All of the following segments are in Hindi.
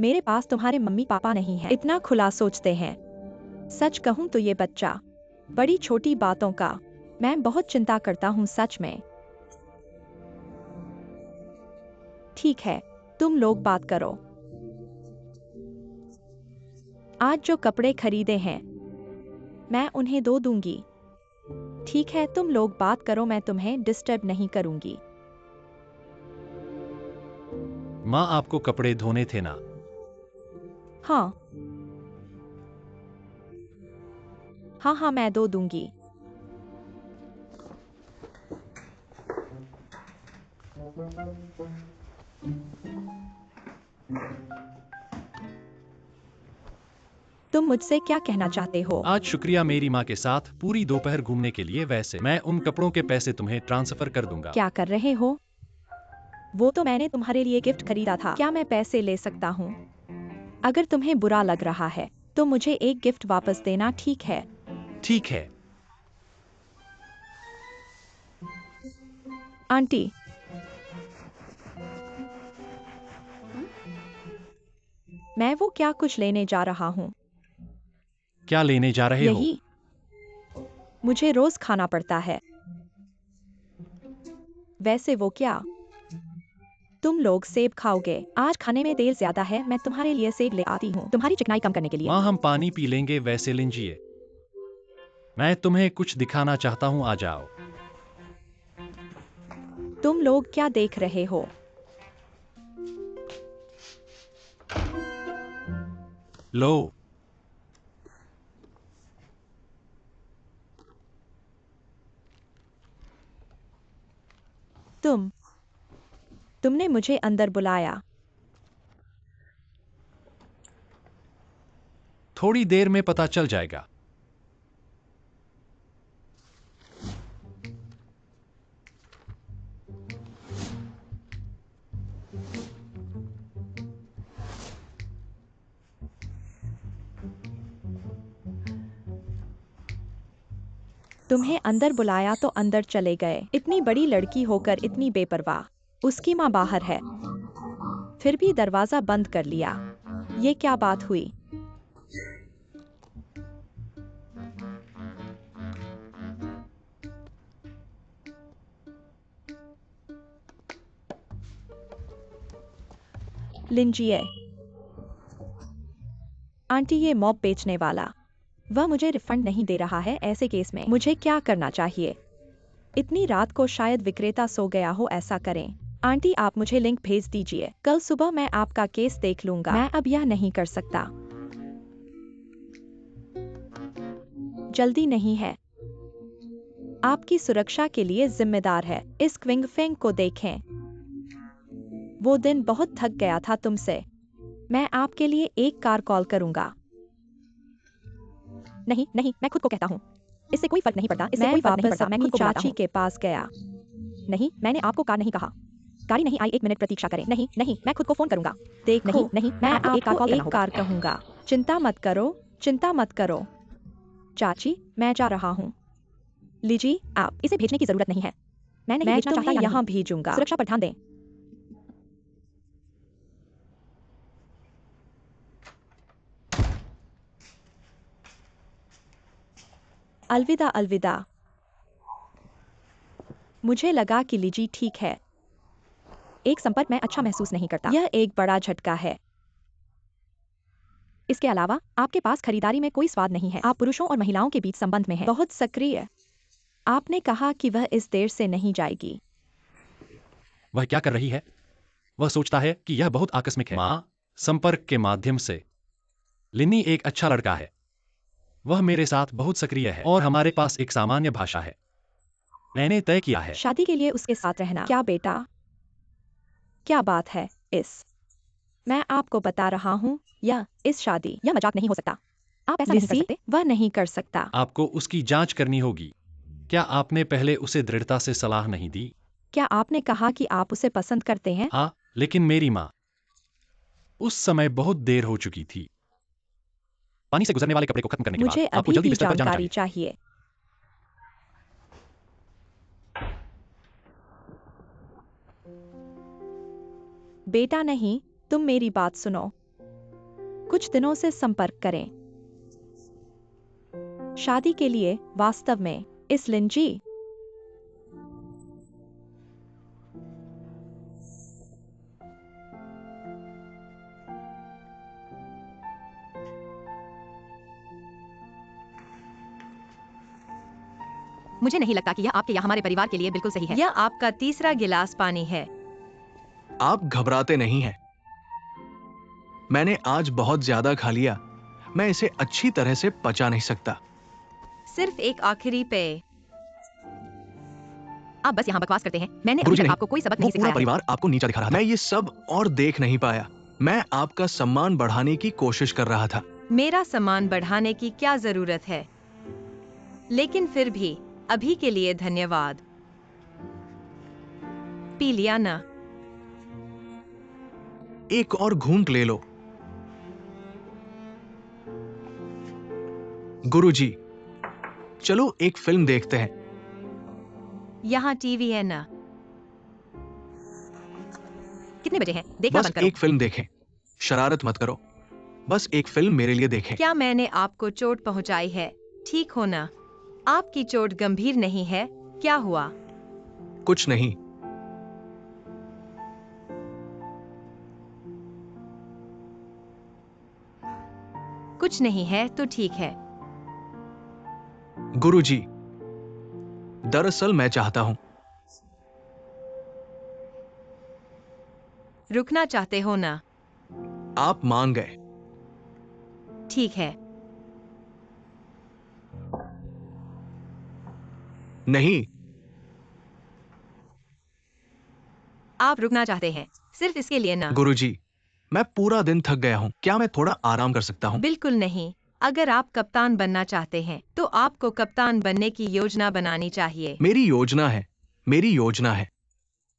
मेरे पास तुम्हारे मम्मी पापा नहीं हैं। इतना खुला सोचते हैं। सच कहूं तो ये बच्चा बड़ी छोटी बातों का मैं बहुत चिंता करता हूं सच में। ठीक है, तुम लोग बात करो। आज जो कपड़े खरीदे हैं मैं उन्हें दो दूंगी। ठीक है, तुम लोग बात करो, मैं तुम्हें डिस्टर्ब नहीं करूंगी। माँ, आपको कपड़े धोने थे ना? हाँ हाँ हाँ, मैं दो दूंगी। तुम मुझसे क्या कहना चाहते हो? आज शुक्रिया मेरी माँ के साथ पूरी दोपहर घूमने के लिए। वैसे मैं उन कपड़ों के पैसे तुम्हें ट्रांसफर कर दूंगा। क्या कर रहे हो? वो तो मैंने तुम्हारे लिए गिफ्ट खरीदा था। क्या मैं पैसे ले सकता हूँ? अगर तुम्हें बुरा लग रहा है तो मुझे एक गिफ्ट वापस देना, ठीक है? ठीक है। आंटी, मैं वो क्या कुछ लेने जा रहा हूँ। क्या लेने जा रहे हो? यही मुझे रोज खाना पड़ता है। वैसे वो क्या? तुम लोग सेब खाओगे? आज खाने में तेल ज्यादा है, मैं तुम्हारे लिए सेब ले आती हूँ तुम्हारी चिकनाई कम करने के लिए। माँ, हम पानी पी लेंगे। वैसे लीजिए, मैं तुम्हें कुछ दिखाना चाहता हूँ, आ जाओ। तुम लोग क्या देख रहे हो? लो। तुमने मुझे अंदर बुलाया। थोड़ी देर में पता चल जाएगा। तुम्हें अंदर बुलाया तो अंदर चले गए। इतनी बड़ी लड़की होकर इतनी बेपरवाह। उसकी माँ बाहर है, फिर भी दरवाजा बंद कर लिया। ये क्या बात हुई? लीजिए आंटी, ये मॉप बेचने वाला, वह मुझे रिफंड नहीं दे रहा है। ऐसे केस में मुझे क्या करना चाहिए? इतनी रात को शायद विक्रेता सो गया हो। ऐसा करें आंटी, आप मुझे लिंक भेज दीजिए, कल सुबह मैं आपका केस देख लूंगा। मैं अब यह नहीं कर सकता। जल्दी नहीं है, आपकी सुरक्षा के लिए जिम्मेदार है। इस क्विंग फेंग को देखें, वो दिन बहुत थक गया था तुमसे। मैं आपके लिए एक कार कॉल करूंगा। नहीं नहीं, मैं खुद को कहता हूँ, इससे कोई फर्क नहीं पड़ता। इससे कोई फर्क नहीं पड़ता। मैं खुद को बुलाता हूँ। के पास गया। नहीं, मैंने आपको कार नहीं कहा। गाड़ी नहीं आई, 1 मिनट प्रतीक्षा करें। नहीं नहीं, मैं खुद को फोन करूंगा। देखो, नहीं नहीं, मैं आपको एक कार कहूंगा। चिंता मत करो, चिंता मत करो। चाची, मैं जा रहा हूँ। लीजिए, आप इसे भेजने की जरूरत नहीं है। मैं तुम्हें यहाँ भेजूंगा। सुरक्षा पर ध्यान दें। अलविदा अलविदा। मुझे लगा कि लीजी ठीक है। एक संपर्क में अच्छा महसूस नहीं करता। यह एक बड़ा झटका है। इसके अलावा आपके पास खरीदारी में कोई स्वाद नहीं है। आप पुरुषों और महिलाओं के बीच संबंध में हैं। बहुत सक्रिय। आपने कहा कि वह इस देर से नहीं जाएगी। वह क्या कर रही है? वह सोचता है कि यह बहुत आकस्मिक है। माँ, संपर्क के माध्यम से लिनी एक अच्छा लड़का है। वह मेरे साथ बहुत सक्रिय है और हमारे पास एक सामान्य भाषा है। मैंने तय किया है। शादी के लिए उसके साथ रहना। क्या बेटा, क्या बात है? मैं आपको बता रहा हूँ, यह मजाक नहीं हो सकता। आप ऐसा नहीं कर सकते। वह नहीं कर सकता। आपको उसकी जांच करनी होगी। क्या आपने पहले उसे दृढ़ता से सलाह नहीं दी? क्या आपने कहा कि आप उसे पसंद करते हैं? हाँ, लेकिन मेरी माँ, उस समय बहुत देर हो चुकी थी। पानी से गुजरने वाले कपड़े को खत्म करने के मुझे बाद आपको अभी जल्दी भी बिस्तर पर जाना जानकारी चाहिए। चाहिए। बेटा नहीं, तुम मेरी बात सुनो। कुछ दिनों से संपर्क करें। शादी के लिए वास्तव में इस लिंजी मुझे नहीं लगता कि यह आपके या हमारे परिवार के लिए बिल्कुल सही है। यह आपका तीसरा गिलास पानी है। आप घबराते नहीं हैं। मैंने आज बहुत ज्यादा खा लिया। मैं इसे अच्छी तरह से पचा नहीं सकता। सिर्फ एक आखिरी पे। आप बस यहाँ बकवास करते हैं। मैंने अभी गुरुजी तक नहीं, आपको कोई सबक वो नहीं पूरा सिखाया है। परिवार आपको नीचा दिखा रहा था। मैं ये सब और देख नहीं पाया। मैं आपका सम्मान बढ़ाने की कोशिश कर रहा था। मेरा सम्मान बढ़ाने की क्या जरूरत है? लेकिन फिर भी अभी के लिए धन्यवाद। पी लिया ना? एक और घूंट ले लो। गुरुजी, चलो एक फिल्म देखते हैं। यहाँ टीवी है ना? कितने बजे हैं? देखना बस बंद करो। एक फिल्म देखें। शरारत मत करो। बस एक फिल्म मेरे लिए देखें। क्या मैंने आपको चोट पहुंचाई है? ठीक हो ना? आपकी चोट गंभीर नहीं है? क्या हुआ? कुछ नहीं। कुछ नहीं है तो ठीक है। गुरुजी, दरअसल मैं चाहता हूं। रुकना चाहते हो ना? आप मान गए। ठीक है। नहीं, आप रुकना चाहते हैं सिर्फ इसके लिए ना? गुरुजी, मैं पूरा दिन थक गया हूं। क्या मैं थोड़ा आराम कर सकता हूं? बिल्कुल नहीं। अगर आप कप्तान बनना चाहते हैं तो आपको कप्तान बनने की योजना बनानी चाहिए। मेरी योजना है। मेरी योजना है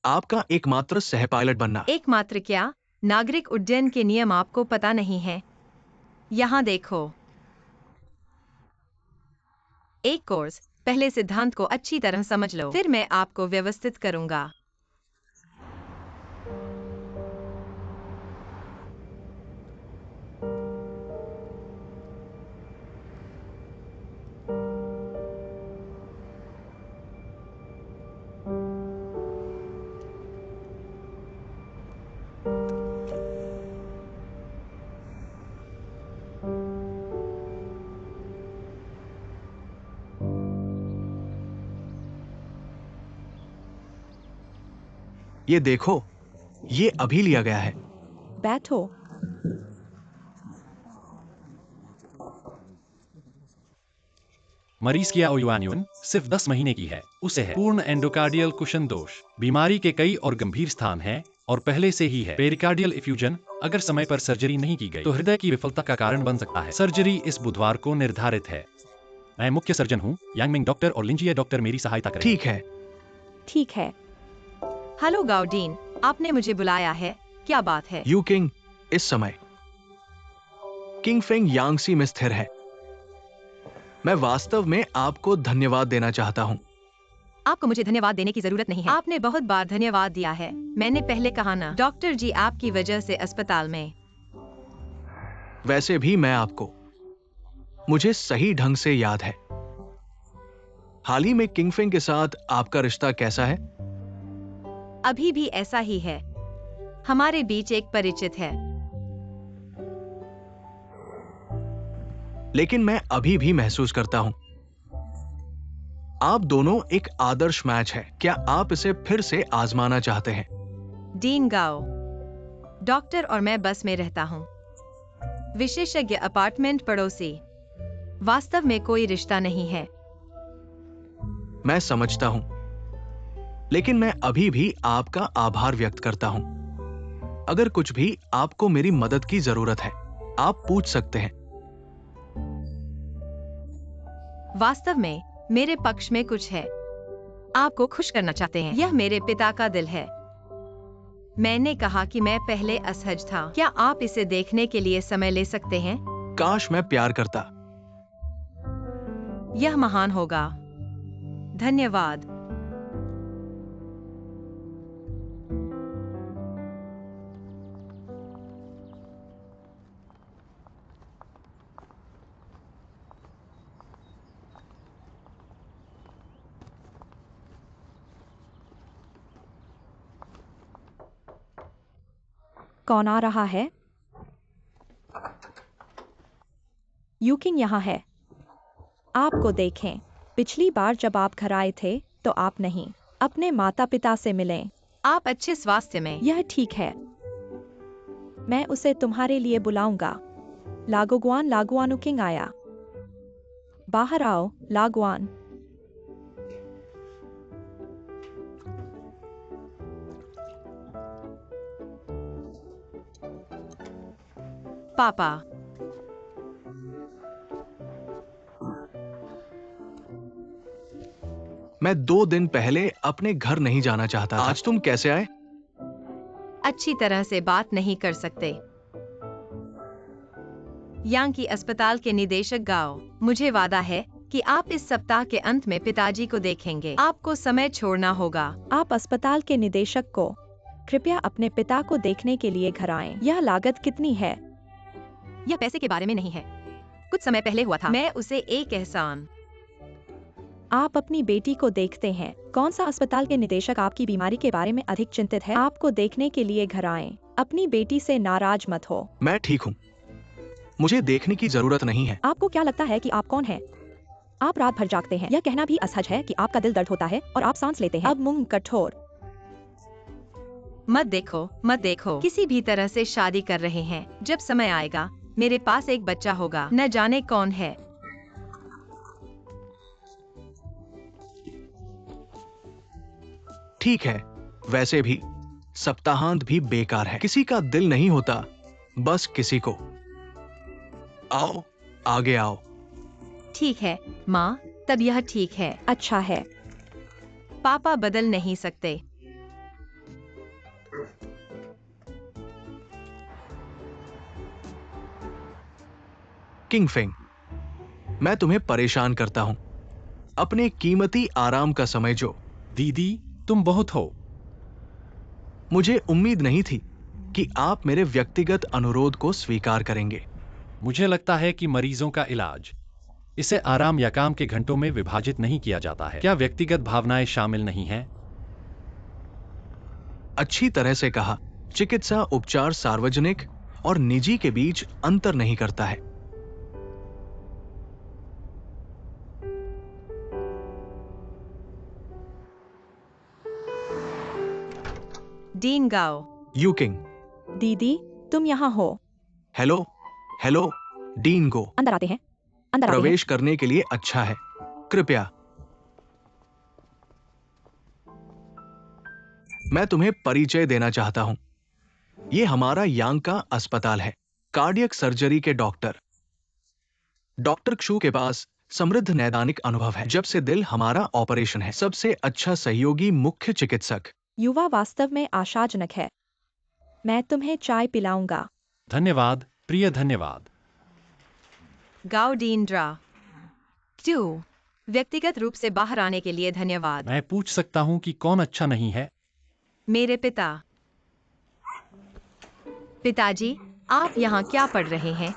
आपका एकमात्र सह पायलट बनना। एकमात्र क्या? नागरिक उड्डयन के नियम आपको पता नहीं है। यहाँ देखो। एक कोर्स। पहले सिद्धांत को अच्छी तरह समझ लो, फिर मैं आपको व्यवस्थित करूंगा। ये देखो, ये अभी लिया गया है। बैठो। मरीज की आयुआन्यून सिर्फ 10 महीने की है। उसे है पूर्ण एंडोकार्डियल कुशन दोष। बीमारी के कई और गंभीर स्थान हैं और पहले से ही है पेरिकार्डियल इफ्यूजन। अगर समय पर सर्जरी नहीं की गई तो हृदय की विफलता का कारण बन सकता है। सर्जरी इस बुधवार को निर्धारित है। मैं मुख्य सर्जन हूँ। यांगमिंग डॉक्टर और लिंजिया डॉक्टर मेरी सहायता करें। ठीक है। ठीक है। हेलो गाउडीन, आपने मुझे बुलाया है। क्या बात है? यू किंग इस समय किंग फेंग यांगसी में स्थिर है। मैं वास्तव में आपको धन्यवाद देना चाहता हूं। आपको मुझे धन्यवाद देने की जरूरत नहीं है। आपने बहुत बार धन्यवाद दिया है। मैंने पहले कहा ना, डॉक्टर जी आपकी वजह से अस्पताल में। वैसे भी मैं आपको मुझे सही ढंग से याद है। हाल ही में किंग फेंग के साथ आपका रिश्ता कैसा है? अभी भी ऐसा ही है। हमारे बीच एक परिचित है। लेकिन मैं अभी भी महसूस करता हूं आप दोनों एक आदर्श मैच है। क्या आप इसे फिर से आजमाना चाहते हैं? डीन गाओ, डॉक्टर और मैं बस में रहता हूँ। विशेषज्ञ अपार्टमेंट पड़ोसी। वास्तव में कोई रिश्ता नहीं है। मैं समझता हूं, लेकिन मैं अभी भी आपका आभार व्यक्त करता हूं। अगर कुछ भी आपको मेरी मदद की जरूरत है, आप पूछ सकते हैं। वास्तव में मेरे पक्ष में कुछ है। आपको खुश करना चाहते हैं। यह मेरे पिता का दिल है। मैंने कहा कि मैं पहले असहज था। क्या आप इसे देखने के लिए समय ले सकते हैं? काश मैं प्यार करता। यह महान होगा। धन्यवाद। कौन आ रहा है? यूकिंग यहाँ है। आपको देखें। पिछली बार जब आप घर आए थे तो आप नहीं अपने माता पिता से मिलें। आप अच्छे स्वास्थ्य में। यह ठीक है। मैं उसे तुम्हारे लिए बुलाऊंगा। लागुआन लागुआनुकिंग आया। बाहर आओ लागुआन। पापा, मैं 2 दिन पहले अपने घर नहीं जाना चाहता था। आज तुम कैसे आए? अच्छी तरह से बात नहीं कर सकते। यांकी अस्पताल के निदेशक गाओ, मुझे वादा है कि आप इस सप्ताह के अंत में पिताजी को देखेंगे। आपको समय छोड़ना होगा। आप अस्पताल के निदेशक को कृपया अपने पिता को देखने के लिए घर आएं। यह लागत कितनी है? यह पैसे के बारे में नहीं है। कुछ समय पहले हुआ था। मैं उसे एक एहसान। आप अपनी बेटी को देखते हैं। कौन सा अस्पताल के निदेशक आपकी बीमारी के बारे में अधिक चिंतित है? आपको देखने के लिए घर आएं। अपनी बेटी से नाराज मत हो। मैं ठीक हूँ। मुझे देखने की जरूरत नहीं है। आपको क्या लगता है कि आप कौन हैं? आप रात भर जागते हैं। यह कहना भी असहज है कि आपका दिल दर्द होता है और आप सांस लेते हैं। अब मुंह कठोर। मत देखो, मत देखो। किसी भी तरह से शादी कर रहे हैं। जब समय आएगा मेरे पास एक बच्चा होगा। न जाने कौन है। ठीक है। वैसे भी सप्ताहांत भी बेकार है। किसी का दिल नहीं होता, बस किसी को। आओ, आगे आओ। ठीक है माँ, तब यह ठीक है। अच्छा है। पापा बदल नहीं सकते। किंगफिंग, मैं तुम्हें परेशान करता हूं। अपने कीमती आराम का समय जो। दीदी, तुम बहुत हो। मुझे उम्मीद नहीं थी कि आप मेरे व्यक्तिगत अनुरोध को स्वीकार करेंगे। मुझे लगता है कि मरीजों का इलाज इसे आराम या काम के घंटों में विभाजित नहीं किया जाता है। क्या व्यक्तिगत भावनाएं शामिल नहीं हैं? अच्छी तरह से कहा। चिकित्सा उपचार सार्वजनिक और निजी के बीच अंतर नहीं करता है। डीन गाओ। यूकिंग, दीदी, तुम यहाँ हो। हेलो, हेलो, डीन को अंदर आते हैं। अंदर आते हैं। प्रवेश करने के लिए अच्छा है। कृपया। मैं तुम्हें परिचय देना चाहता हूं। यह हमारा यांग का अस्पताल है। कार्डियक सर्जरी के डॉक्टर क्षु के पास समृद्ध नैदानिक अनुभव है। जब से दिल हमारा ऑपरेशन है। सबसे अच्छा सहयोगी मुख्य चिकित्सक। युवा वास्तव में आशाजनक है। मैं तुम्हें चाय पिलाऊंगा। धन्यवाद, प्रिय धन्यवाद। गाओ डीन ड्रा। क्यों? व्यक्तिगत रूप से बाहर आने के लिए धन्यवाद। मैं पूछ सकता हूँ कि कौन अच्छा नहीं है? मेरे पिता। पिताजी, आप यहाँ क्या पढ़ रहे हैं?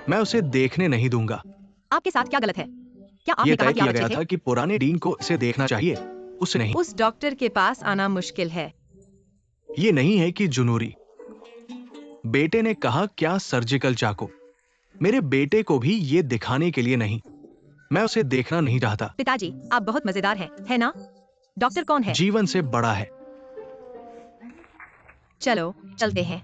मैं उसे देखने नहीं दूंगा। आपके साथ क्या गलत है? क्या आपने यह कहा तय कि आप किया अच्छे गया थे? था कि पुराने डीन को इसे देखना चाहिए, उसे नहीं। उस डॉक्टर के पास आना मुश्किल है। ये नहीं है कि जुनूरी। बेटे ने कहा क्या सर्जिकल चाकू। मेरे बेटे को भी ये दिखाने के लिए नहीं। मैं उसे देखना नहीं चाहता। पिताजी, आप बहुत मजेदार हैं, है ना? डॉक्टर कौन है? जीवन से बड़ा है। चलो चलते हैं।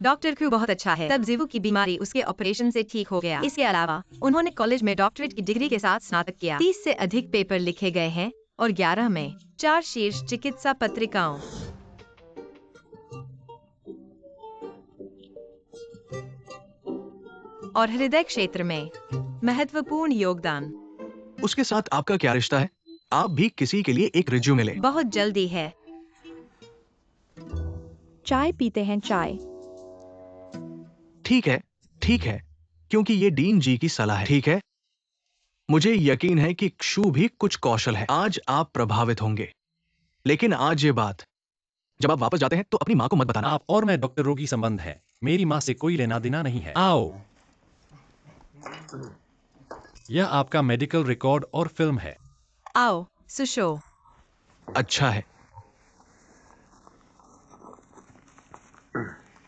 डॉक्टर क्यू बहुत अच्छा है। तब जीवू की बीमारी उसके ऑपरेशन से ठीक हो गया। इसके अलावा उन्होंने कॉलेज में डॉक्टरेट की डिग्री के साथ स्नातक किया। 30 से अधिक पेपर लिखे गए हैं और 11 में 4 शीर्ष चिकित्सा पत्रिकाओं। और हृदय क्षेत्र में महत्वपूर्ण योगदान। उसके साथ आपका क्या रिश्ता है? आप भी किसी के लिए एक रिज्यूमे लें। बहुत जल्दी है। चाय पीते हैं चाय। ठीक है, क्योंकि ये डीन जी की सलाह है। ठीक है। मुझे यकीन है कि क्षु भी कुछ कौशल है। आज आप प्रभावित होंगे, लेकिन आज ये बात, जब आप वापस जाते हैं तो अपनी माँ को मत बताना। आप और मैं डॉक्टर रोगी संबंध है। मेरी माँ से कोई लेना देना नहीं है। आओ। यह आपका मेडिकल रिकॉर्ड और फिल्म है। आओ सुशो। अच्छा है।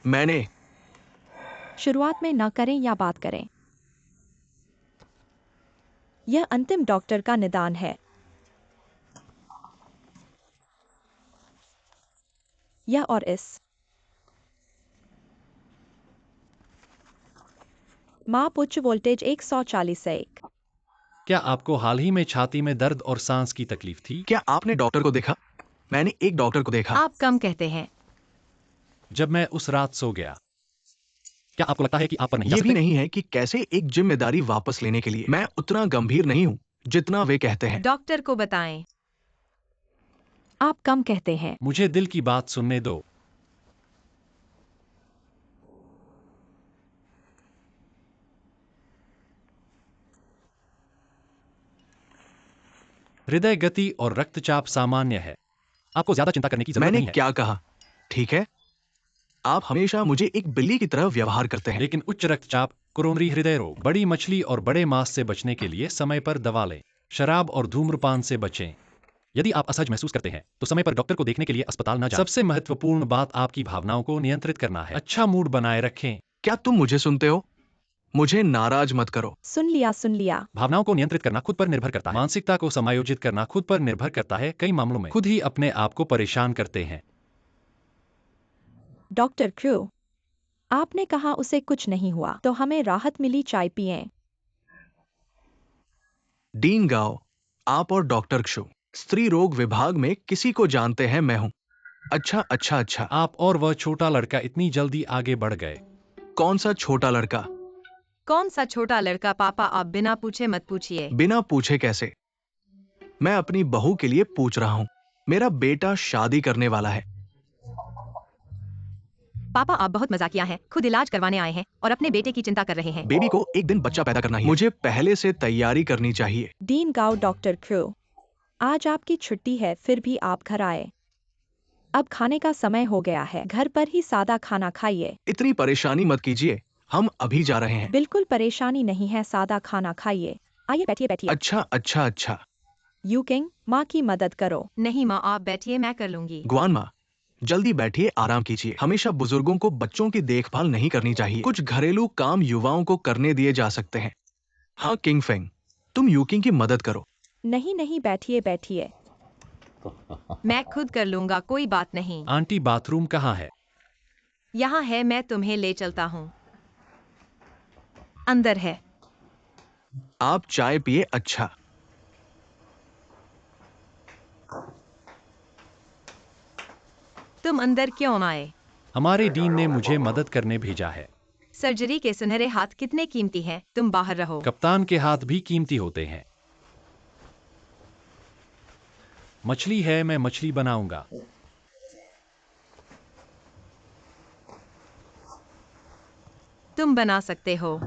मैंने शुरुआत में न करें या बात करें। यह अंतिम डॉक्टर का निदान है। यह और इस माप उच्च वोल्टेज 140 से 1। क्या आपको हाल ही में छाती में दर्द और सांस की तकलीफ थी? क्या आपने डॉक्टर को देखा? मैंने एक डॉक्टर को देखा। आप कम कहते हैं। जब मैं उस रात सो गया। क्या आपको लगता है कि आप पर नहीं जा ये भी सकते? नहीं है कि कैसे एक जिम्मेदारी वापस लेने के लिए मैं उतना गंभीर नहीं हूँ जितना वे कहते हैं। डॉक्टर को बताएं। आप कम कहते हैं। मुझे दिल की बात सुनने दो। हृदय गति और रक्तचाप सामान्य है। आपको ज्यादा चिंता करने की जरूरत मैंने नहीं है। क्या कहा? ठीक है, आप हमेशा मुझे एक बिल्ली की तरह व्यवहार करते हैं। लेकिन उच्च रक्तचाप, कोरोनरी हृदय रोग, बड़ी मछली और बड़े मांस से बचने के लिए समय पर दवा लें। शराब और धूम्रपान से बचें। यदि आप असहज महसूस करते हैं तो समय पर डॉक्टर को देखने के लिए अस्पताल न जाएं। सबसे महत्वपूर्ण बात आपकी भावनाओं को नियंत्रित करना है। अच्छा मूड बनाए रखें। क्या तुम मुझे सुनते हो? मुझे नाराज मत करो। सुन लिया, सुन लिया। भावनाओं को नियंत्रित करना खुद पर निर्भर करता है। मानसिकता को समायोजित करना खुद पर निर्भर करता है। कई मामलों में खुद ही अपने आप को परेशान करते हैं। डॉक्टर क्रू, आपने कहा उसे कुछ नहीं हुआ, तो हमें राहत मिली। चाय पिएं। डीन गाओ, आप और डॉक्टर क्षु स्त्री रोग विभाग में किसी को जानते हैं? मैं हूँ। अच्छा अच्छा अच्छा। आप और वह छोटा लड़का इतनी जल्दी आगे बढ़ गए। कौन सा छोटा लड़का? कौन सा छोटा लड़का पापा? आप बिना पूछे मत पूछिए। बिना पूछे कैसे? मैं अपनी बहू के लिए पूछ रहा हूँ। मेरा बेटा शादी करने वाला है। पापा आप बहुत मजाकिया हैं। खुद इलाज करवाने आए हैं और अपने बेटे की चिंता कर रहे हैं। बेबी को एक दिन बच्चा पैदा करना ही है। मुझे पहले से तैयारी करनी चाहिए। डीन गाओ, डॉक्टर क्रू, आज आपकी छुट्टी है, फिर भी आप घर आए। अब खाने का समय हो गया है। घर पर ही सादा खाना खाइए। इतनी परेशानी मत कीजिए, हम अभी जा रहे हैं। बिल्कुल परेशानी नहीं है, सादा खाना खाइए। आइए बैठिए, बैठिए। अच्छा अच्छा अच्छा। यू किंग, माँ की मदद करो। नहीं माँ, आप बैठिए, मैं कर लूंगी। गुआन माँ, जल्दी बैठिए, आराम कीजिए। हमेशा बुजुर्गों को बच्चों की देखभाल नहीं करनी चाहिए। कुछ घरेलू काम युवाओं को करने दिए जा सकते हैं। हाँ किंग फेंग, तुम यूकिंग की मदद करो। नहीं नहीं, बैठिए बैठिए। मैं खुद कर लूंगा, कोई बात नहीं। आंटी बाथरूम कहाँ है? यहाँ है, मैं तुम्हें ले चलता हूँ। अंदर है। आप चाय पिए। अच्छा। तुम अंदर क्यों आए? हमारे डीन ने मुझे मदद करने भेजा है। सर्जरी के सुनहरे हाथ कितने कीमती हैं। तुम बाहर रहो। कप्तान के हाथ भी कीमती होते हैं। मछली है, मैं मछली बनाऊंगा। तुम बना सकते हो।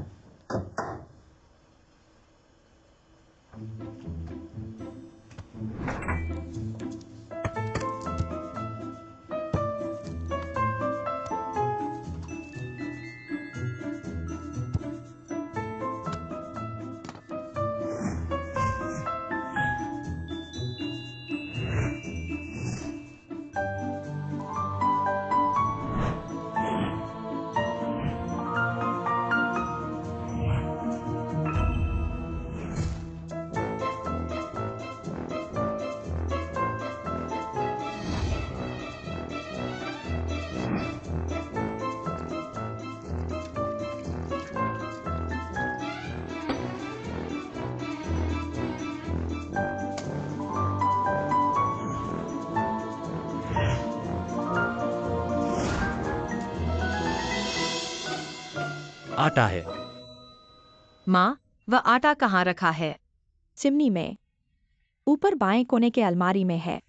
आटा है। माँ, वह आटा कहाँ रखा है? चिमनी में, ऊपर बाएं कोने के अलमारी में है।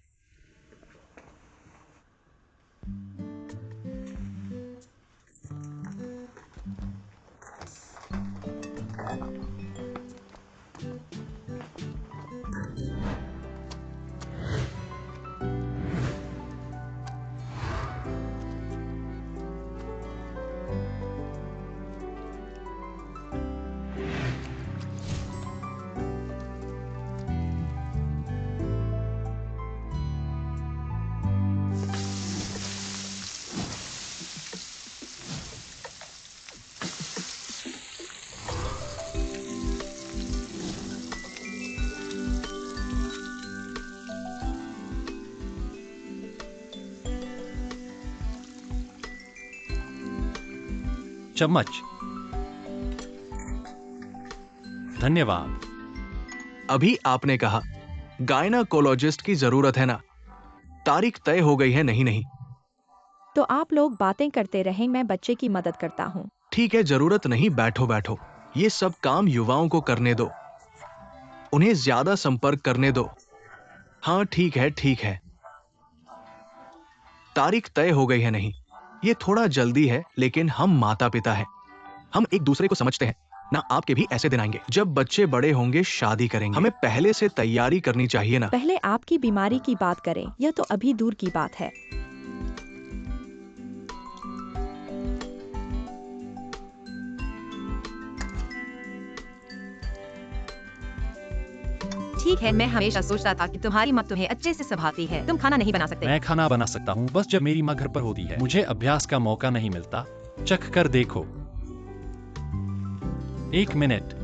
चम्मच। धन्यवाद। अभी आपने कहा गायनाकोलॉजिस्ट की जरूरत है ना? तारीख तय हो गई है? नहीं नहीं। तो आप लोग बातें करते रहें, मैं बच्चे की मदद करता हूँ। ठीक है, जरूरत नहीं, बैठो बैठो। ये सब काम युवाओं को करने दो, उन्हें ज्यादा संपर्क करने दो। हाँ ठीक है ठीक है। तारीख तय हो गई है? नहीं, ये थोड़ा जल्दी है, लेकिन हम माता पिता हैं, हम एक दूसरे को समझते हैं ना। आपके भी ऐसे दिन आएंगे जब बच्चे बड़े होंगे, शादी करेंगे। हमें पहले से तैयारी करनी चाहिए ना। पहले आपकी बीमारी की बात करें, यह तो अभी दूर की बात है। ठीक है, मैं हमेशा सोचता था कि तुम्हारी माँ तुम्हें अच्छे से संभालती है, तुम खाना नहीं बना सकते। मैं खाना बना सकता हूँ, बस जब मेरी माँ घर पर होती है। मुझे अभ्यास का मौका नहीं मिलता। चख कर देखो। 1 मिनट।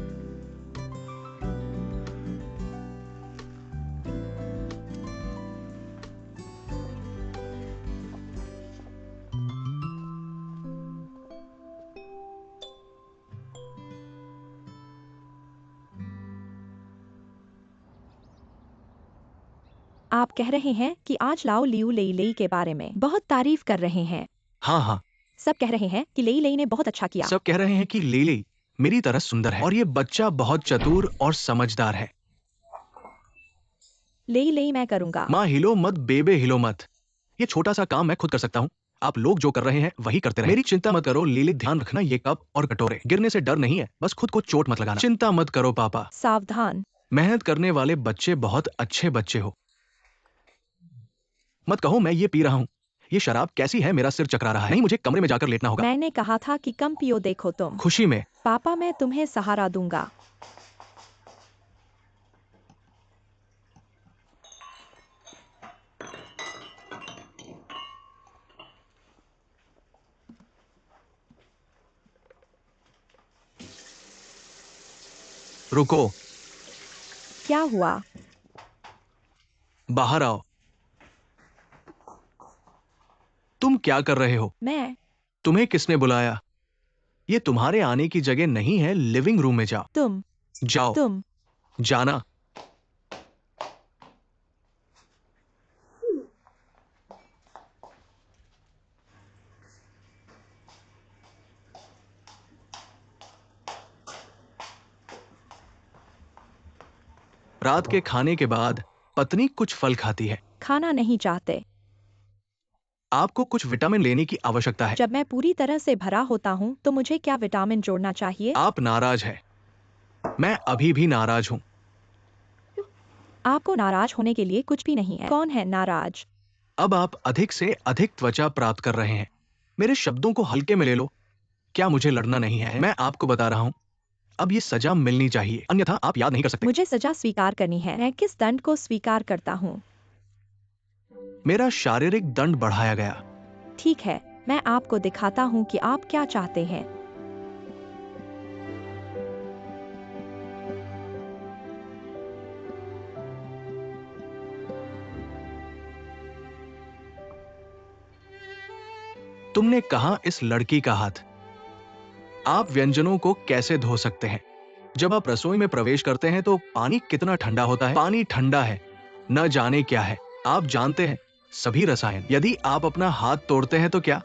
आप कह रहे हैं कि आज लाओ लियू लेई लेई के बारे में बहुत तारीफ कर रहे हैं। हाँ हाँ, सब कह रहे हैं कि लेई लेई ने बहुत अच्छा किया। सब कह रहे हैं कि लेली मेरी तरह सुंदर है और ये बच्चा बहुत चतुर और समझदार है। लेई लेई मैं करूंगा। माँ हिलो मत बेबे, हिलो मत। ये छोटा सा काम मैं खुद कर सकता हूँ, आप लोग जो कर रहे हैं वही करते रहें। मेरी चिंता मत करो लिली, ध्यान रखना ये कप और कटोरे गिरने से डर नहीं है, बस खुद को चोट मत लगाना। चिंता मत करो पापा। सावधान। मेहनत करने वाले बच्चे बहुत अच्छे बच्चे हो। मत कहो मैं ये पी रहा हूँ, ये शराब कैसी है, मेरा सिर चकरा रहा है। नहीं, मुझे कमरे में जाकर लेटना होगा। मैंने कहा था कि कम पियो, देखो तुम। खुशी में। पापा मैं तुम्हें सहारा दूंगा। रुको, क्या हुआ? बाहर आओ। तुम क्या कर रहे हो? मैं तुम्हें किसने बुलाया? ये तुम्हारे आने की जगह नहीं है, लिविंग रूम में जाओ। तुम जाओ। तुम जाना। रात के खाने के बाद पत्नी कुछ फल खाती है। खाना नहीं चाहते। आपको कुछ विटामिन लेने की आवश्यकता है। जब मैं पूरी तरह से भरा होता हूँ तो मुझे क्या विटामिन जोड़ना चाहिए? आप नाराज हैं। मैं अभी भी नाराज हूं। आपको नाराज होने के लिए कुछ भी नहीं है। कौन है नाराज? अब आप अधिक से अधिक त्वचा प्राप्त कर रहे हैं। मेरे शब्दों को हल्के में ले लो। क्या मुझे लड़ना नहीं है? मैं आपको बता रहा हूं, अब ये सजा मिलनी चाहिए, अन्यथा आप याद नहीं कर सकते। मुझे सजा स्वीकार करनी है। मैं किस दंड को स्वीकार करता हूँ? मेरा शारीरिक दंड बढ़ाया गया। ठीक है, मैं आपको दिखाता हूँ कि आप क्या चाहते हैं। तुमने कहा इस लड़की का हाथ। आप व्यंजनों को कैसे धो सकते हैं? जब आप रसोई में प्रवेश करते हैं तो पानी कितना ठंडा होता है। पानी ठंडा है, न जाने क्या है। आप जानते हैं सभी रसायन। यदि आप अपना हाथ तोड़ते हैं तो क्या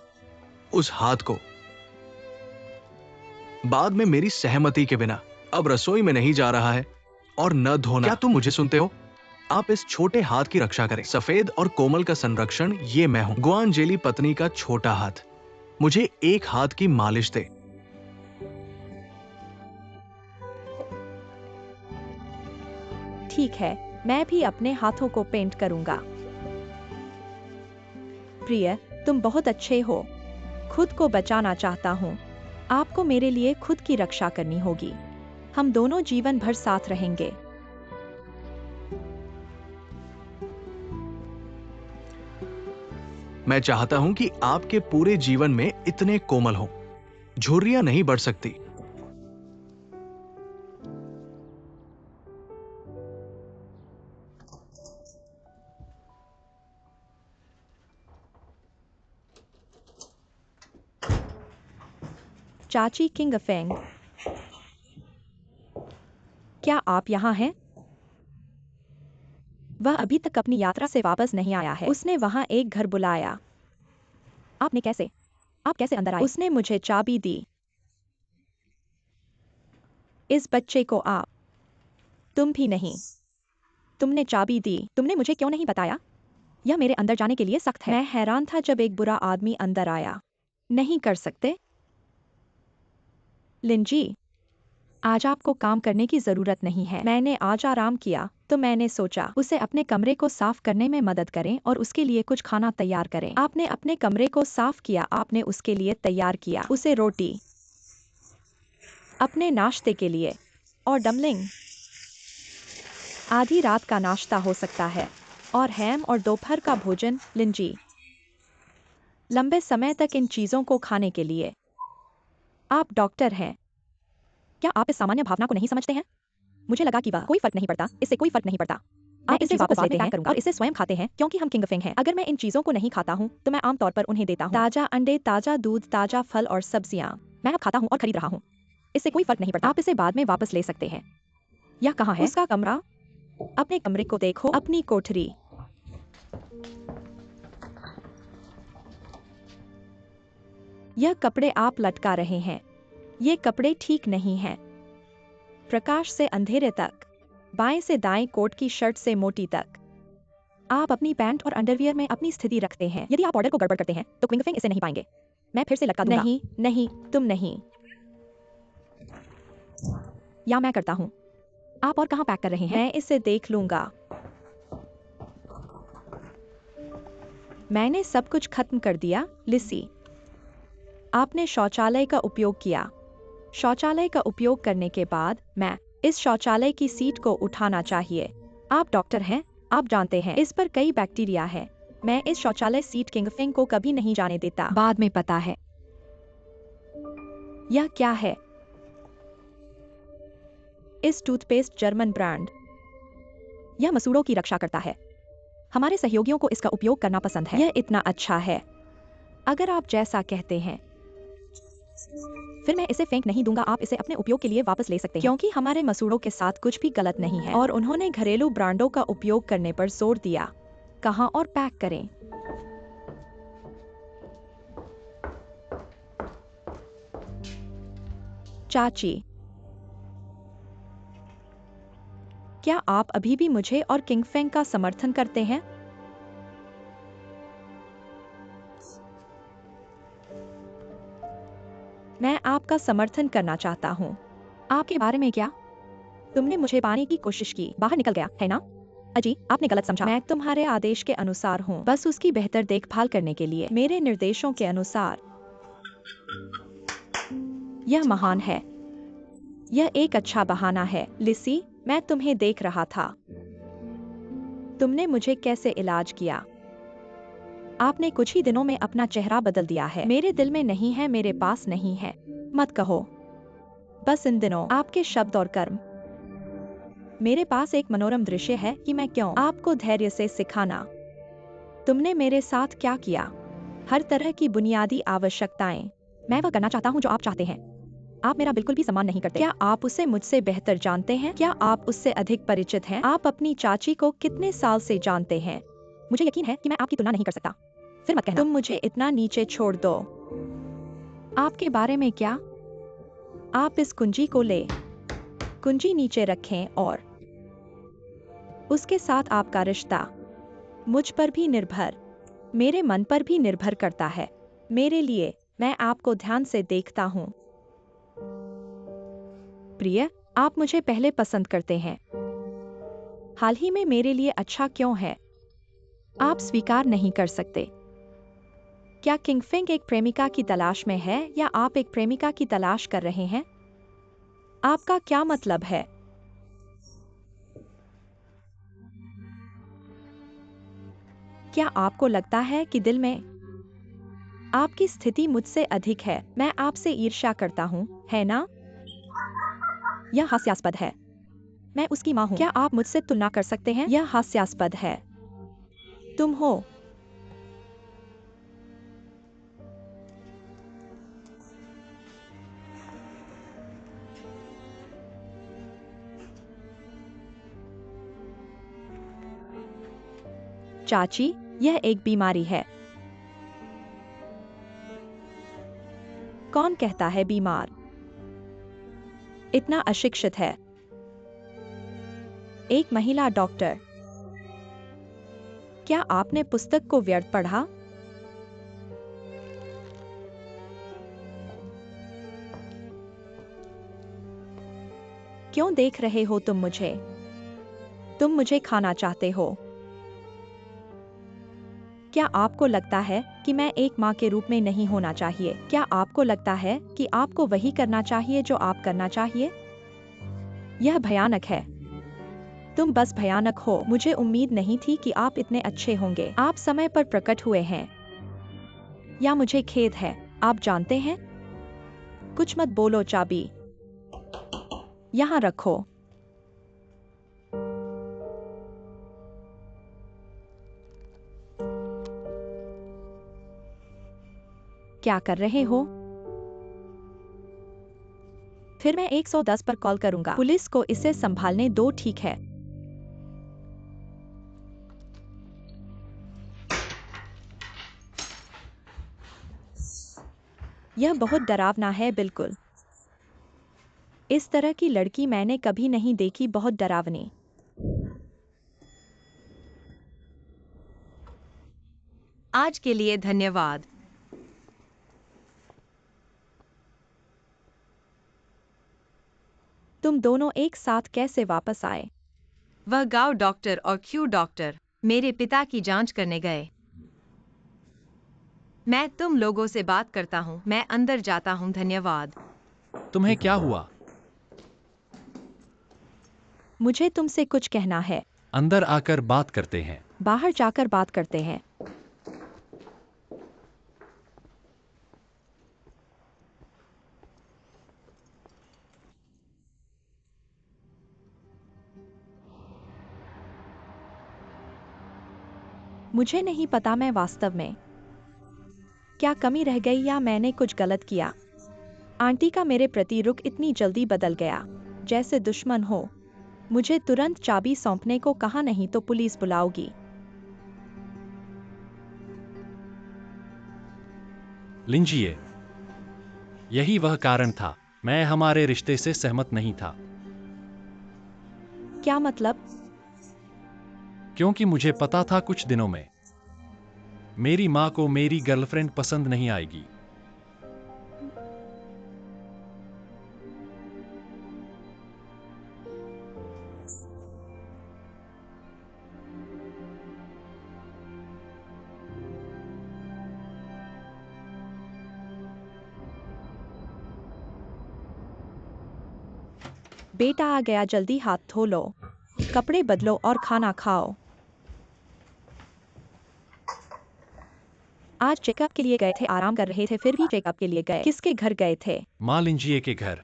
उस हाथ को बाद में मेरी सहमति के बिना अब रसोई में नहीं जा रहा है और न धोना। क्या तुम मुझे सुनते हो? आप इस छोटे हाथ की रक्षा करें। सफेद और कोमल का संरक्षण ये मैं हूं। गुआंजेली पत्नी का छोटा हाथ। मुझे एक हाथ की मालिश दे। ठीक है, मैं भी अपने हाथों को पेंट करूंगा। प्रिय, तुम बहुत अच्छे हो। खुद को बचाना चाहता हूँ। आपको मेरे लिए खुद की रक्षा करनी होगी। हम दोनों जीवन भर साथ रहेंगे। मैं चाहता हूं कि आपके पूरे जीवन में इतने कोमल हो, झुर्रियां नहीं बढ़ सकती। चाची किंग फेंग, क्या आप यहाँ हैं? वह अभी तक अपनी यात्रा से वापस नहीं आया है। उसने वहाँ एक घर बुलाया। आप कैसे अंदर आए? उसने मुझे चाबी दी। इस बच्चे को तुम भी नहीं। तुमने चाबी दी। तुमने मुझे क्यों नहीं बताया? यह मेरे अंदर जाने के लिए सख्त है। मैं हैरान था जब एक बुरा आदमी अंदर आया। नहीं कर सकते? लिंजी, आज आपको काम करने की जरूरत नहीं है। मैंने आज आराम किया तो मैंने सोचा उसे अपने कमरे को साफ करने में मदद करें और उसके लिए कुछ खाना तैयार करें। आपने अपने कमरे को साफ किया, आपने उसके लिए तैयार किया उसे रोटी अपने नाश्ते के लिए और डमलिंग। आधी रात का नाश्ता हो सकता है और हैम और दोपहर का भोजन। लिंजी, लंबे समय तक इन चीजों को खाने के लिए। आप डॉक्टर हैं, क्या आप इस सामान्य भावना को नहीं समझते हैं? मुझे लगा कि वह कोई फर्क नहीं पड़ता, इससे कोई फर्क नहीं पड़ता। आप इसे वापस लेते हैं और इसे स्वयं खाते हैं क्योंकि हम किंग फेंग हैं। अगर मैं इन चीजों को नहीं खाता हूँ तो मैं आमतौर पर उन्हें देता हूँ। ताजा अंडे, ताजा दूध, ताजा फल और सब्जियाँ। मैं अब खाता हूँ और खरीद रहा हूँ, इससे कोई फर्क नहीं पड़ता। आप इसे बाद में वापस ले सकते हैं। यह कहाँ है? उसका कमरा। अपने कमरे को देखो, अपनी कोठरी। यह कपड़े आप लटका रहे हैं, ये कपड़े ठीक नहीं हैं। प्रकाश से अंधेरे तक, बाएं से दाएं, कोट की शर्ट से मोटी तक। आप अपनी पैंट और अंडरवियर में अपनी स्थिति रखते हैं। यदि आप ऑर्डर को गड़बड़ करते हैं तो क्विंग फेंग इसे नहीं पाएंगे। मैं फिर से लटका दूंगा। नहीं, नहीं, तुम नहीं। या मैं करता हूं। आप और कहां पैक कर रहे हैं? मैं इसे देख लूंगा। मैंने सब कुछ खत्म कर दिया। लिसी, आपने शौचालय का उपयोग किया। शौचालय का उपयोग करने के बाद मैं इस शौचालय की सीट को उठाना चाहिए। आप डॉक्टर हैं, आप जानते हैं इस पर कई बैक्टीरिया है। मैं इस शौचालय सीट किंग फेंग को कभी नहीं जाने देता। बाद में पता है। यह क्या है? इस टूथपेस्ट जर्मन ब्रांड। यह मसूड़ों की रक्षा करता है। हमारे सहयोगियों को इसका उपयोग करना पसंद है। यह इतना अच्छा है, अगर आप जैसा कहते हैं। फिर मैं इसे फेंक नहीं दूंगा, आप इसे अपने उपयोग के लिए वापस ले सकते हैं क्योंकि हमारे मसूड़ों के साथ कुछ भी गलत नहीं है और उन्होंने घरेलू ब्रांडों का उपयोग करने पर जोर दिया। कहां और पैक करें? चाची, क्या आप अभी भी मुझे और किंग फेंग का समर्थन करते हैं? मैं आपका समर्थन करना चाहता हूँ। आपके बारे में क्या? तुमने मुझे पाने की कोशिश की, बाहर निकल गया, है ना? अजी, आपने गलत समझा। मैं तुम्हारे आदेश के अनुसार हूँ, बस उसकी बेहतर देखभाल करने के लिए, मेरे निर्देशों के अनुसार। यह महान है। यह एक अच्छा बहाना है। लिसी, मैं तुम्हें देख रहा था। तुमने मुझे कैसे इलाज किया? आपने कुछ ही दिनों में अपना चेहरा बदल दिया है। मेरे दिल में नहीं है, मेरे पास नहीं है। मत कहो। बस इन दिनों आपके शब्द और कर्म। मेरे पास एक मनोरम दृश्य है कि मैं क्यों आपको धैर्य से सिखाना। तुमने मेरे साथ क्या किया? हर तरह की बुनियादी आवश्यकताएं। मैं वह करना चाहता हूं जो आप चाहते हैं। आप मेरा बिल्कुल भी सम्मान नहीं करते। क्या आप उसे मुझसे बेहतर जानते हैं? क्या आप उससे अधिक परिचित हैं? आप अपनी चाची को कितने साल से जानते हैं? मुझे यकीन है कि मैं आपकी तुलना नहीं कर सकता। फिर मत कहना। तुम मुझे इतना नीचे छोड़ दो। आपके बारे में क्या? आप इस कुंजी को ले, कुंजी नीचे रखें और उसके साथ आपका रिश्ता मुझ पर भी निर्भर, मेरे मन पर भी निर्भर करता है। मेरे लिए, मैं आपको ध्यान से देखता हूं। प्रिय, आप मुझे पहले पसंद करते हैं। हाल ही में मेरे लिए अच्छा क्यों है? आप स्वीकार नहीं कर सकते। क्या किंग फेंग एक प्रेमिका की तलाश में है या आप एक प्रेमिका की तलाश कर रहे हैं? आपका क्या मतलब है? क्या आपको लगता है कि दिल में आपकी स्थिति मुझसे अधिक है? मैं आपसे ईर्ष्या करता हूं, है ना? यह हास्यास्पद है। मैं उसकी मां हूं। क्या आप मुझसे तुलना कर सकते हैं? यह हास्यास्पद है। तुम हो। चाची, यह एक बीमारी है। कौन कहता है बीमार? इतना अशिक्षित है। एक महिला डॉक्टर। क्या आपने पुस्तक को व्यर्थ पढ़ा? क्यों देख रहे हो तुम मुझे? तुम मुझे खाना चाहते हो। क्या आपको लगता है कि मैं एक माँ के रूप में नहीं होना चाहिए? क्या आपको लगता है कि आपको वही करना चाहिए जो आप करना चाहिए? यह भयानक है। तुम बस भयानक हो। मुझे उम्मीद नहीं थी कि आप इतने अच्छे होंगे। आप समय पर प्रकट हुए हैं। या मुझे खेद है। आप जानते हैं? कुछ मत बोलो चाबी। यहाँ रखो। क्या कर रहे हो? फिर मैं 110 पर कॉल करूंगा। पुलिस को इसे संभालने दो, ठीक है? यह बहुत डरावना है, बिल्कुल। इस तरह की लड़की मैंने कभी नहीं देखी, बहुत डरावनी। आज के लिए धन्यवाद। तुम दोनों एक साथ कैसे वापस आए? वह गांव डॉक्टर और क्यू डॉक्टर मेरे पिता की जांच करने गए। मैं तुम लोगों से बात करता हूँ। मैं अंदर जाता हूँ, धन्यवाद। तुम्हें क्या हुआ? मुझे तुमसे कुछ कहना है। अंदर आकर बात करते हैं। बाहर जाकर बात करते हैं। मुझे नहीं पता मैं वास्तव में क्या कमी रह गई या मैंने कुछ गलत किया। आंटी का मेरे प्रति रुख इतनी जल्दी बदल गया, जैसे दुश्मन हो। मुझे तुरंत चाबी सौंपने को कहा, नहीं तो पुलिस बुलाओगी। लिंजिए, यही वह कारण था। मैं हमारे रिश्ते से सहमत नहीं था। क्या मतलब? क्योंकि मुझे पता था कुछ दिनों में मेरी माँ को मेरी गर्लफ्रेंड पसंद नहीं आएगी। बेटा आ गया, जल्दी हाथ धो लो, कपड़े बदलो और खाना खाओ। आज चेकअप के लिए गए थे, आराम कर रहे थे, फिर भी चेकअप के लिए गए। किसके घर गए थे? माँ लिंजिए के घर।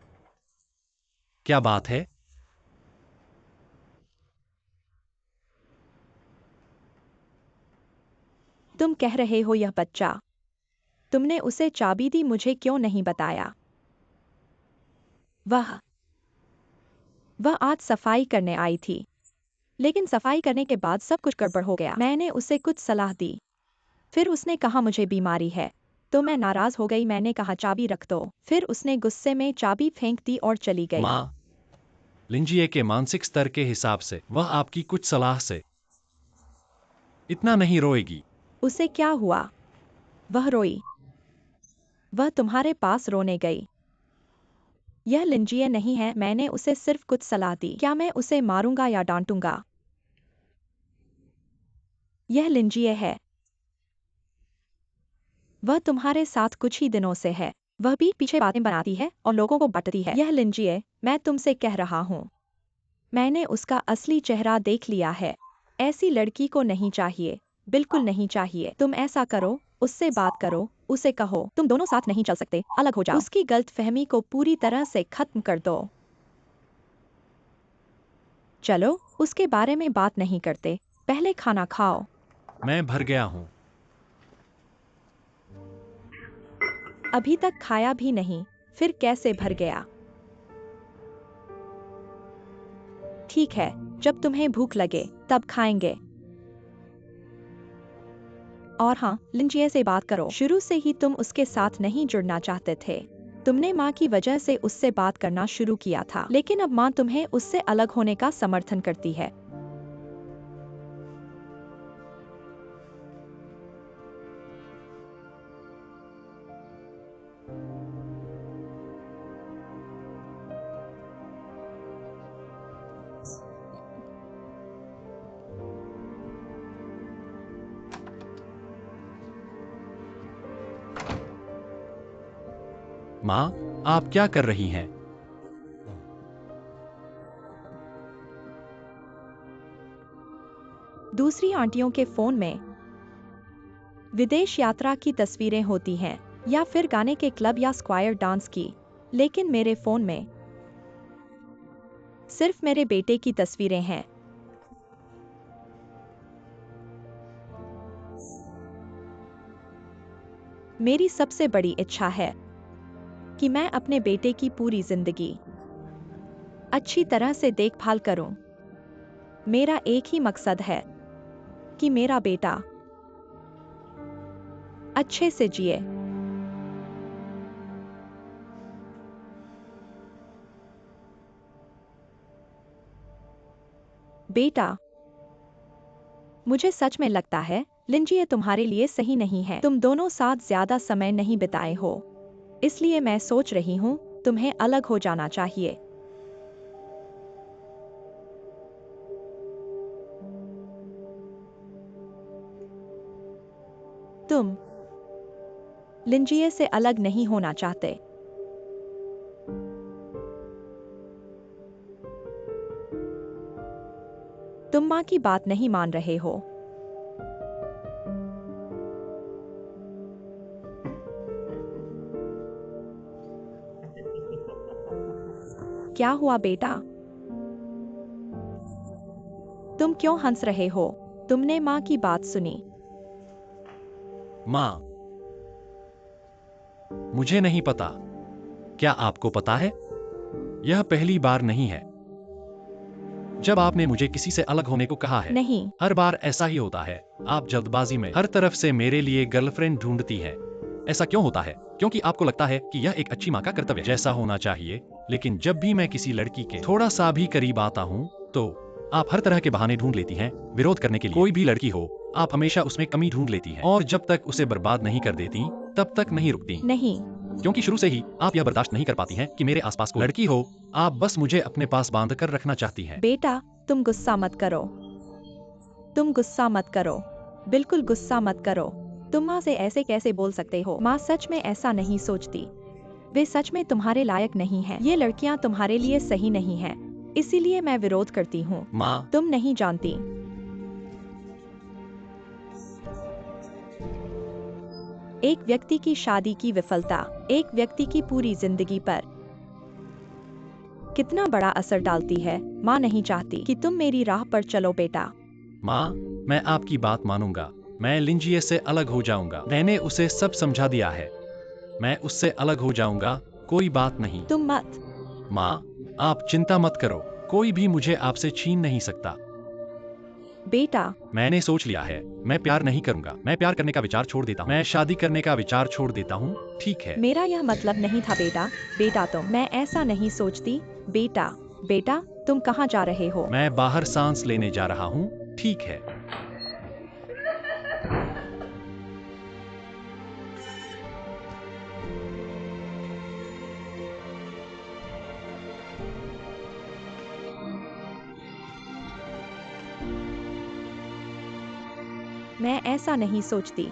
क्या बात है? तुम कह रहे हो यह बच्चा, तुमने उसे चाबी दी, मुझे क्यों नहीं बताया? वह आज सफाई करने आई थी, लेकिन सफाई करने के बाद सब कुछ गड़बड़ हो गया। मैंने उसे कुछ सलाह दी, फिर उसने कहा मुझे बीमारी है, तो मैं नाराज हो गई। मैंने कहा चाबी रख दो, फिर उसने गुस्से में चाबी फेंक दी और चली गई। माँ लिंजिए के मानसिक स्तर के हिसाब से वह आपकी कुछ सलाह से इतना नहीं रोएगी। उसे क्या हुआ? वह रोई। वह तुम्हारे पास रोने गई। यह लिंजिए नहीं है, मैंने उसे सिर्फ कुछ सलाह दी। क्या मैं उसे मारूंगा या डांटूंगा? यह लिंजिए है। वह तुम्हारे साथ कुछ ही दिनों से है। वह भी पीछे बातें बनाती है और लोगों को बांटती है। यह लिंजिए, मैं तुमसे कह रहा हूँ, मैंने उसका असली चेहरा देख लिया है। ऐसी लड़की को नहीं चाहिए, बिल्कुल नहीं चाहिए। तुम ऐसा करो, उससे बात करो, उसे कहो तुम दोनों साथ नहीं चल सकते, अलग हो जाओ। उसकी गलतफहमी को पूरी तरह से खत्म कर दो। चलो, उसके बारे में बात नहीं करते, पहले खाना खाओ। मैं भर गया हूँ। अभी तक खाया भी नहीं, फिर कैसे भर गया? ठीक है, जब तुम्हें भूख लगे तब खाएंगे। और हाँ, लिंजिए से बात करो। शुरू से ही तुम उसके साथ नहीं जुड़ना चाहते थे। तुमने माँ की वजह से उससे बात करना शुरू किया था, लेकिन अब माँ तुम्हें उससे अलग होने का समर्थन करती है। माँ, आप क्या कर रही हैं? दूसरी आंटियों के फोन में विदेश यात्रा की तस्वीरें होती हैं, या फिर गाने के क्लब या स्क्वायर डांस की, लेकिन मेरे फोन में सिर्फ मेरे बेटे की तस्वीरें हैं। मेरी सबसे बड़ी इच्छा है कि मैं अपने बेटे की पूरी जिंदगी अच्छी तरह से देखभाल करूं। मेरा एक ही मकसद है कि मेरा बेटा अच्छे से जिए। बेटा, मुझे सच में लगता है लिंजी ये तुम्हारे लिए सही नहीं है। तुम दोनों साथ ज्यादा समय नहीं बिताए हो, इसलिए मैं सोच रही हूँ तुम्हें अलग हो जाना चाहिए। तुम लिंजिए से अलग नहीं होना चाहते। तुम माँ की बात नहीं मान रहे हो। क्या हुआ बेटा? तुम क्यों हंस रहे हो? तुमने माँ की बात सुनी? माँ, मुझे नहीं पता। क्या आपको पता है? यह पहली बार नहीं है जब आपने मुझे किसी से अलग होने को कहा है। नहीं। हर बार ऐसा ही होता है। आप जल्दबाजी में हर तरफ से मेरे लिए गर्लफ्रेंड ढूंढती हैं। ऐसा क्यों होता है? क्योंकि आपको लगता है कि यह एक अच्छी माँ का कर्तव्य जैसा होना चाहिए। लेकिन जब भी मैं किसी लड़की के थोड़ा सा भी करीब आता हूँ, तो आप हर तरह के बहाने ढूंढ लेती हैं विरोध करने के लिए। कोई भी लड़की हो, आप हमेशा उसमें कमी ढूंढ लेती हैं, और जब तक उसे बर्बाद नहीं कर देती, तब तक नहीं रुकती। नहीं। क्योंकि शुरू से ही आप यह बर्दाश्त नहीं कर पाती हैं कि मेरे आसपास कोई लड़की हो। आप बस मुझे अपने पास बांध कर रखना चाहती हैं। बेटा, तुम गुस्सा मत करो। तुम गुस्सा मत करो। बिल्कुल गुस्सा मत करो। तुम माँ से ऐसे कैसे बोल सकते हो? माँ सच में ऐसा नहीं सोचती। वे सच में तुम्हारे लायक नहीं हैं। ये लड़कियाँ तुम्हारे लिए सही नहीं हैं। इसीलिए मैं विरोध करती हूँ। माँ, तुम नहीं जानती। एक व्यक्ति की शादी की विफलता एक व्यक्ति की पूरी जिंदगी पर कितना बड़ा असर डालती है। माँ नहीं चाहती कि तुम मेरी राह पर चलो बेटा। माँ, मैं आपकी बात मानूंगा। मैं लिंजिए से अलग हो जाऊंगा। मैंने उसे सब समझा दिया है। मैं उससे अलग हो जाऊंगा, कोई बात नहीं। तुम मत। माँ, आप चिंता मत करो। कोई भी मुझे आपसे छीन नहीं सकता। बेटा, मैंने सोच लिया है, मैं प्यार नहीं करूंगा। मैं प्यार करने का विचार छोड़ देता हूँ। मैं शादी करने का विचार छोड़ देता हूँ। ठीक है। मेरा यह मतलब नहीं था बेटा। बेटा मैं ऐसा नहीं सोचती। बेटा, बेटा, तुम कहाँ जा रहे हो? मैं बाहर सांस लेने जा रहा हूँ। ठीक है। मैं ऐसा नहीं सोचती।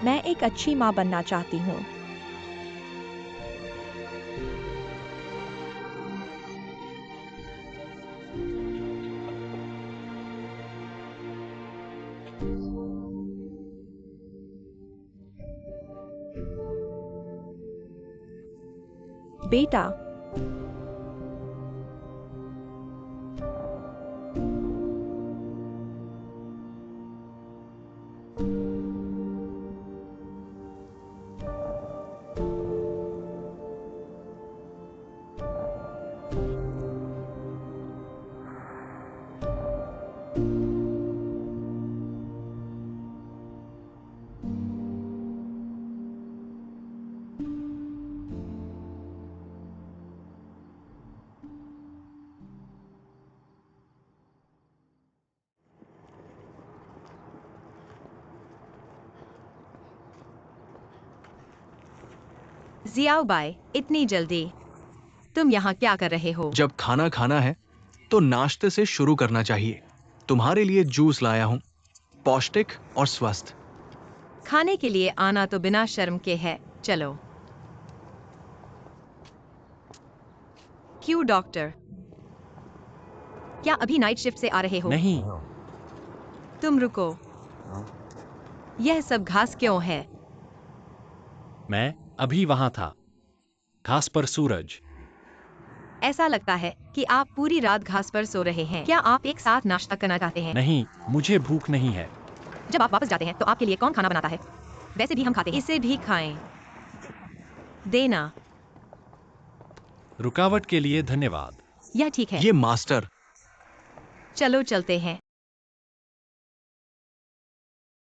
मैं एक अच्छी माँ बनना चाहती हूँ। बेटा, जियाओ बाय, इतनी जल्दी? तुम यहाँ क्या कर रहे हो? जब खाना खाना है तो नाश्ते से शुरू करना चाहिए। तुम्हारे लिए जूस लाया हूँ, पौष्टिक और स्वस्थ। खाने के लिए आना तो बिना शर्म के है। चलो। क्यों डॉक्टर? क्या अभी नाइट शिफ्ट से आ रहे हो? नहीं, तुम रुको। यह सब घास क्यों है? मैं अभी वहां था, घास पर सूरज। ऐसा लगता है कि आप पूरी रात घास पर सो रहे हैं। क्या आप एक साथ नाश्ता करना चाहते हैं? नहीं, मुझे भूख नहीं है। जब आप वापस जाते हैं तो आपके लिए कौन खाना बनाता है? वैसे भी हम खाते हैं। इसे भी खाएं। देना। रुकावट के लिए धन्यवाद। यह ठीक है। ये मास्टर, चलो चलते हैं।